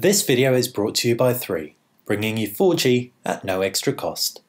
This video is brought to you by 3, bringing you 4G at no extra cost.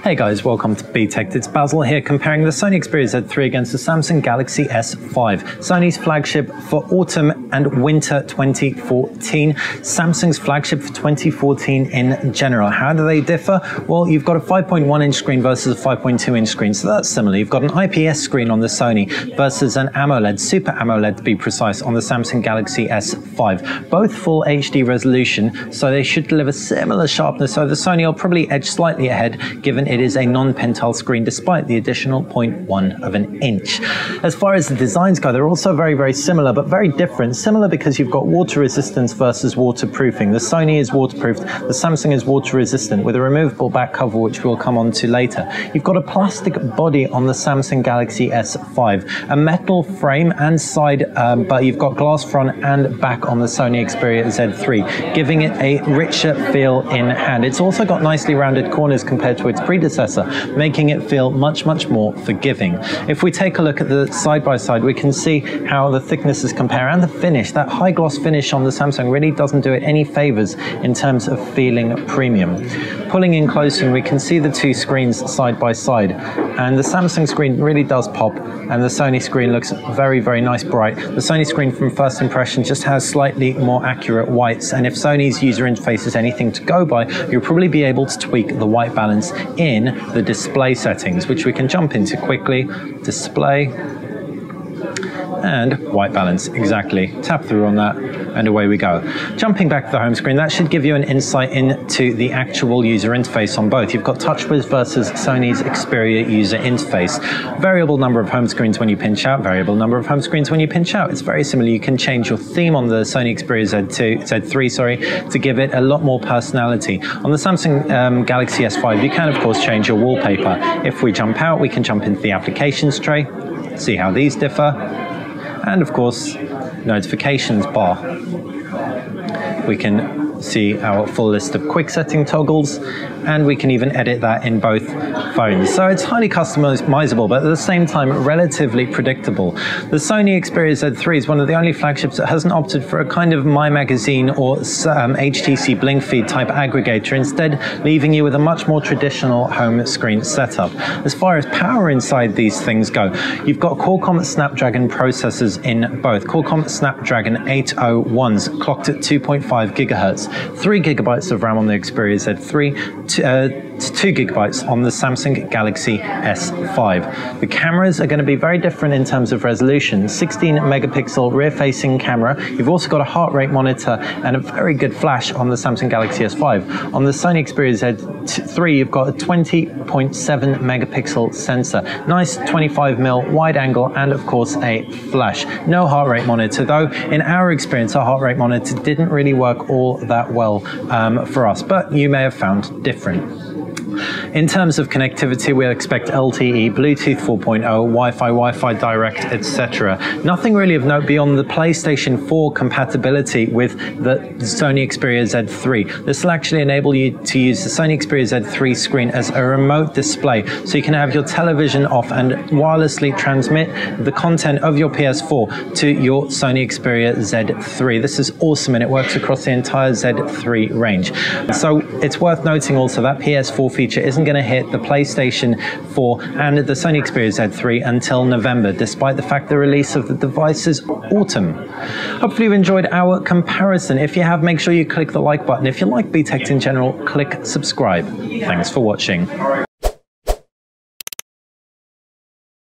Hey guys, welcome to BTech. It's Basil here comparing the Sony Xperia Z3 against the Samsung Galaxy S5, Sony's flagship for autumn and winter 2014, Samsung's flagship for 2014 in general. How do they differ? Well, you've got a 5.1-inch screen versus a 5.2-inch screen, so that's similar. You've got an IPS screen on the Sony versus an AMOLED, Super AMOLED to be precise, on the Samsung Galaxy S5. Both full HD resolution, so they should deliver similar sharpness, so the Sony will probably edge slightly ahead, given it is a non-pentile screen despite the additional 0.1 of an inch. As far as the designs go, they're also very similar, but very different. Similar because you've got water resistance versus waterproofing. The Sony is waterproofed, the Samsung is water resistant with a removable back cover, which we'll come on to later. You've got a plastic body on the Samsung Galaxy S5, a metal frame and side, but you've got glass front and back on the Sony Xperia Z3, giving it a richer feel in hand. It's also got nicely rounded corners compared to its predecessor, making it feel much more forgiving. If we take a look at the side-by-side, we can see how the thicknesses compare and the finish. That high gloss finish on the Samsung really doesn't do it any favors in terms of feeling premium. Pulling in closer, we can see the two screens side by side, and the Samsung screen really does pop, and the Sony screen looks very nice bright. The Sony screen from first impression just has slightly more accurate whites, and if Sony's user interface is anything to go by, you'll probably be able to tweak the white balance in the display settings, which we can jump into quickly. Display and white balance, exactly. Tap through on that and away we go. Jumping back to the home screen, that should give you an insight into the actual user interface on both. You've got TouchWiz versus Sony's Xperia user interface. Variable number of home screens when you pinch out, variable number of home screens when you pinch out. It's very similar. You can change your theme on the Sony Xperia Z3 to give it a lot more personality. On the Samsung Galaxy S5, you can of course change your wallpaper. If we jump out, we can jump into the applications tray, see how these differ. And of course, notifications bar. We can see our full list of quick setting toggles, and we can even edit that in both phones. So it's highly customizable, but at the same time, relatively predictable. The Sony Xperia Z3 is one of the only flagships that hasn't opted for a kind of My Magazine or HTC Blink Feed type aggregator, instead leaving you with a much more traditional home screen setup. As far as power inside these things go, you've got Qualcomm Snapdragon processors in both. Qualcomm Snapdragon 801s clocked at 2.5 gigahertz, 3 gigabytes of RAM on the Xperia Z3, 2 gigabytes on the Samsung Galaxy S5. The cameras are going to be very different in terms of resolution. 16 megapixel rear-facing camera. You've also got a heart rate monitor and a very good flash on the Samsung Galaxy S5. On the Sony Xperia Z3, you've got a 20.7 megapixel sensor. Nice 25mm wide angle and of course a flash. No heart rate monitor, though in our experience our heart rate monitor didn't really work all that well for us, but you may have found different. In terms of connectivity, we'll expect LTE, Bluetooth 4.0, Wi-Fi Direct, etc. Nothing really of note beyond the PlayStation 4 compatibility with the Sony Xperia Z3. This will actually enable you to use the Sony Xperia Z3 screen as a remote display, so you can have your television off and wirelessly transmit the content of your PS4 to your Sony Xperia Z3. This is awesome, and it works across the entire Z3 range. So it's worth noting also that PS4 feature isn't going to hit the PlayStation 4 and the Sony Xperia Z3 until November, despite the fact the release of the device is autumn. Hopefully you've enjoyed our comparison. If you have, make sure you click the like button. If you like BTech in general, click subscribe. Thanks for watching.